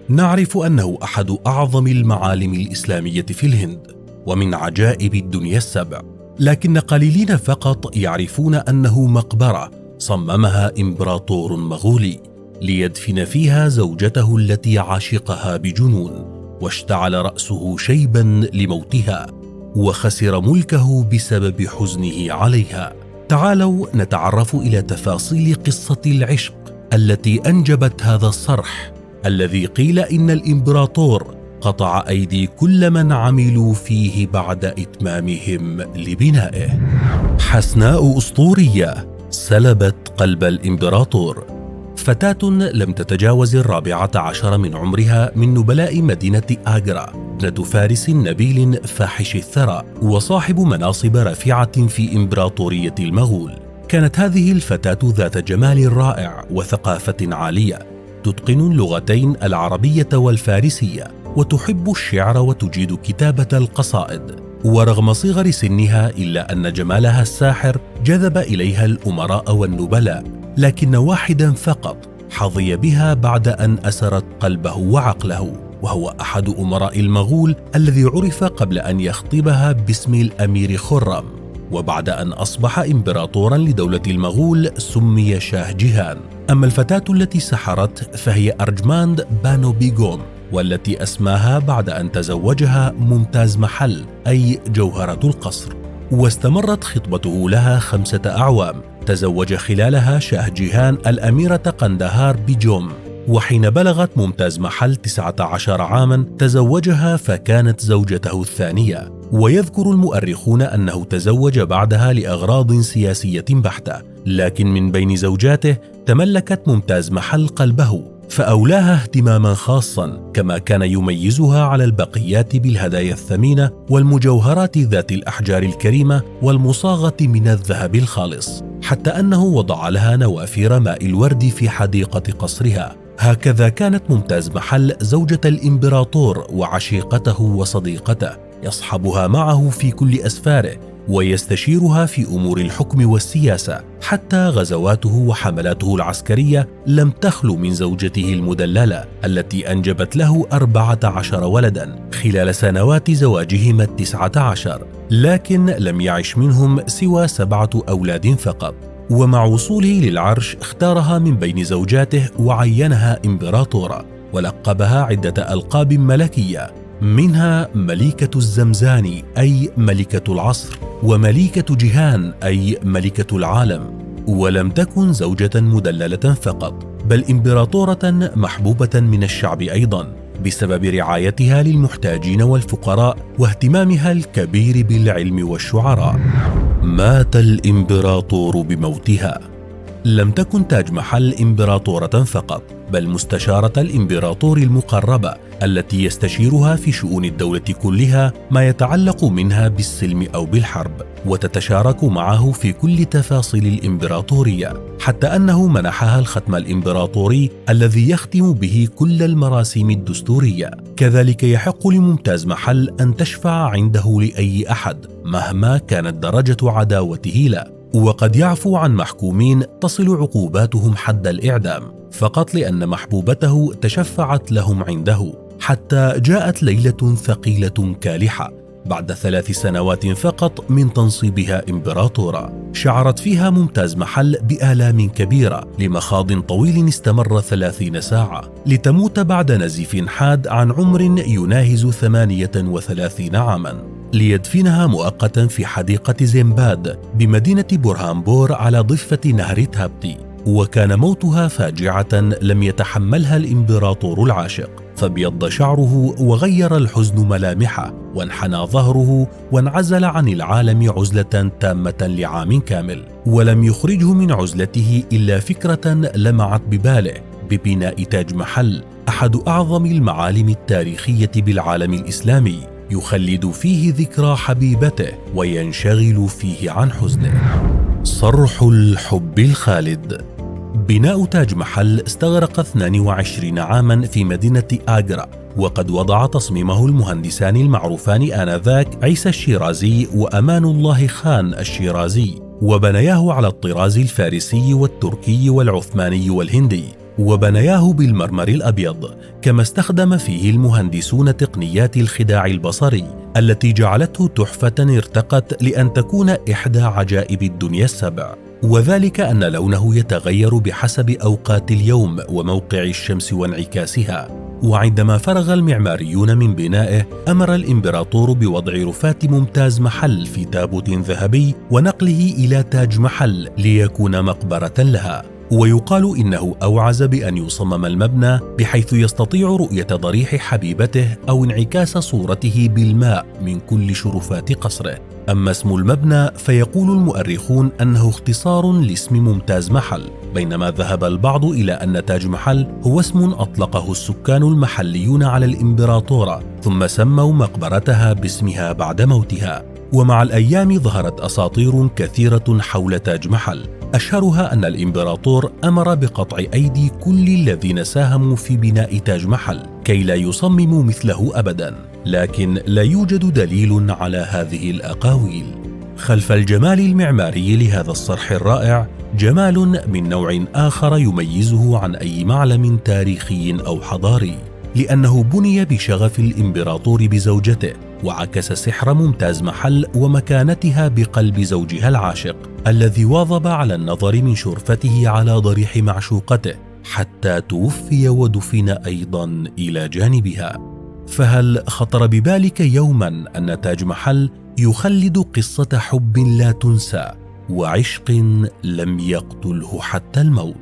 نعرف أنه أحد أعظم المعالم الإسلامية في الهند ومن عجائب الدنيا السبع، لكن قليلين فقط يعرفون أنه مقبرة صممها إمبراطور مغولي ليدفن فيها زوجته التي عاشقها بجنون، واشتعل رأسه شيبا لموتها، وخسر ملكه بسبب حزنه عليها. تعالوا نتعرف إلى تفاصيل قصة العشق التي أنجبت هذا الصرح، الذي قيل إن الإمبراطور قطع أيدي كل من عملوا فيه بعد إتمامهم لبنائه. حسناء أسطورية سلبت قلب الإمبراطور. فتاة لم تتجاوز 14 من عمرها من نبلاء مدينة آجرا، ابنة فارس نبيل فاحش الثراء وصاحب مناصب رفيعة في إمبراطورية المغول. كانت هذه الفتاة ذات جمال رائع وثقافة عالية، تتقن اللغتين العربية والفارسية، وتحب الشعر وتجيد كتابة القصائد. ورغم صغر سنها إلا أن جمالها الساحر جذب إليها الأمراء والنبلاء، لكن واحدا فقط حظي بها بعد أن أسرت قلبه وعقله، وهو أحد أمراء المغول الذي عرف قبل أن يخطبها باسم الأمير خرم، وبعد أن أصبح إمبراطورا لدولة المغول سمي شاه جيهان. أما الفتاة التي سحرت فهي أرجماند بانو بيغوم، والتي أسماها بعد أن تزوجها ممتاز محل أي جوهرة القصر. واستمرت خطبته لها 5 أعوام، تزوج خلالها شاه جيهان الأميرة قندهار بيجوم، وحين بلغت ممتاز محل 19 عاما تزوجها فكانت زوجته الثانية. ويذكر المؤرخون أنه تزوج بعدها لأغراض سياسية بحتة، لكن من بين زوجاته تملكت ممتاز محل قلبه فأولاها اهتماما خاصا، كما كان يميزها على البقيات بالهدايا الثمينة والمجوهرات ذات الأحجار الكريمة والمصاغة من الذهب الخالص، حتى أنه وضع لها نوافير ماء الورد في حديقة قصرها. هكذا كانت ممتاز محل زوجة الإمبراطور وعشيقته وصديقته، يصحبها معه في كل أسفاره ويستشيرها في أمور الحكم والسياسة، حتى غزواته وحملاته العسكرية لم تخلو من زوجته المدللة التي أنجبت له 14 ولدا خلال سنوات زواجهما 19، لكن لم يعش منهم سوى 7 أولاد فقط. ومع وصوله للعرش اختارها من بين زوجاته وعينها إمبراطورة، ولقبها عدة ألقاب ملكية، منها ملكة الزمزاني أي ملكة العصر، وملكة جيهان أي ملكة العالم. ولم تكن زوجة مدللة فقط، بل إمبراطورة محبوبة من الشعب أيضا، بسبب رعايتها للمحتاجين والفقراء واهتمامها الكبير بالعلم والشعراء. مات الإمبراطور بموتها. لم تكن تاج محل إمبراطورة فقط، بل مستشارة الإمبراطور المقربة التي يستشيرها في شؤون الدولة كلها ما يتعلق منها بالسلم أو بالحرب، وتتشارك معه في كل تفاصيل الإمبراطورية، حتى أنه منحها الختم الإمبراطوري الذي يختم به كل المراسيم الدستورية. كذلك يحق لممتاز محل أن تشفع عنده لأي أحد مهما كانت درجة عداوته له، وقد يعفو عن محكومين تصل عقوباتهم حد الإعدام فقط لأن محبوبته تشفعت لهم عنده. حتى جاءت ليلة ثقيلة كالحة بعد 3 سنوات فقط من تنصيبها إمبراطورة، شعرت فيها ممتاز محل بآلام كبيرة لمخاض طويل استمر 30 ساعة، لتموت بعد نزيف حاد عن عمر يناهز 38 عاما، ليدفنها مؤقتا في حديقة زيمباد بمدينة برهانبور على ضفة نهر تابتي. وكان موتها فاجعة لم يتحملها الإمبراطور العاشق، فابيض شعره وغير الحزن ملامحه، وانحنى ظهره وانعزل عن العالم عزلة تامة لعام كامل، ولم يخرجه من عزلته إلا فكرة لمعت بباله ببناء تاج محل، أحد أعظم المعالم التاريخية بالعالم الإسلامي، يخلد فيه ذكرى حبيبته وينشغل فيه عن حزنه. صرح الحب الخالد. بناء تاج محل استغرق 22 عاما في مدينة آجرا، وقد وضع تصميمه المهندسان المعروفان آنذاك عيسى الشيرازي وأمان الله خان الشيرازي، وبنياه على الطراز الفارسي والتركي والعثماني والهندي. وبنياه بالمرمر الأبيض، كما استخدم فيه المهندسون تقنيات الخداع البصري التي جعلته تحفة ارتقت لأن تكون إحدى عجائب الدنيا السبع، وذلك أن لونه يتغير بحسب أوقات اليوم وموقع الشمس وانعكاسها. وعندما فرغ المعماريون من بنائه، أمر الإمبراطور بوضع رفات ممتاز محل في تابوت ذهبي ونقله إلى تاج محل ليكون مقبرة لها. ويقال إنه أوعز بأن يصمم المبنى بحيث يستطيع رؤية ضريح حبيبته أو انعكاس صورته بالماء من كل شرفات قصره. أما اسم المبنى فيقول المؤرخون أنه اختصار لاسم ممتاز محل، بينما ذهب البعض إلى أن تاج محل هو اسم أطلقه السكان المحليون على الإمبراطورة، ثم سموا مقبرتها باسمها بعد موتها. ومع الأيام ظهرت أساطير كثيرة حول تاج محل، أشهرها أن الإمبراطور أمر بقطع أيدي كل الذين ساهموا في بناء تاج محل كي لا يصمموا مثله أبدا، لكن لا يوجد دليل على هذه الأقاويل. خلف الجمال المعماري لهذا الصرح الرائع جمال من نوع آخر يميزه عن أي معلم تاريخي أو حضاري، لأنه بني بشغف الإمبراطور بزوجته، وعكس سحر ممتاز محل ومكانتها بقلب زوجها العاشق الذي واظب على النظر من شرفته على ضريح معشوقته حتى توفي ودفن أيضا إلى جانبها. فهل خطر ببالك يوما أن تاج محل يخلد قصة حب لا تنسى وعشق لم يقتله حتى الموت؟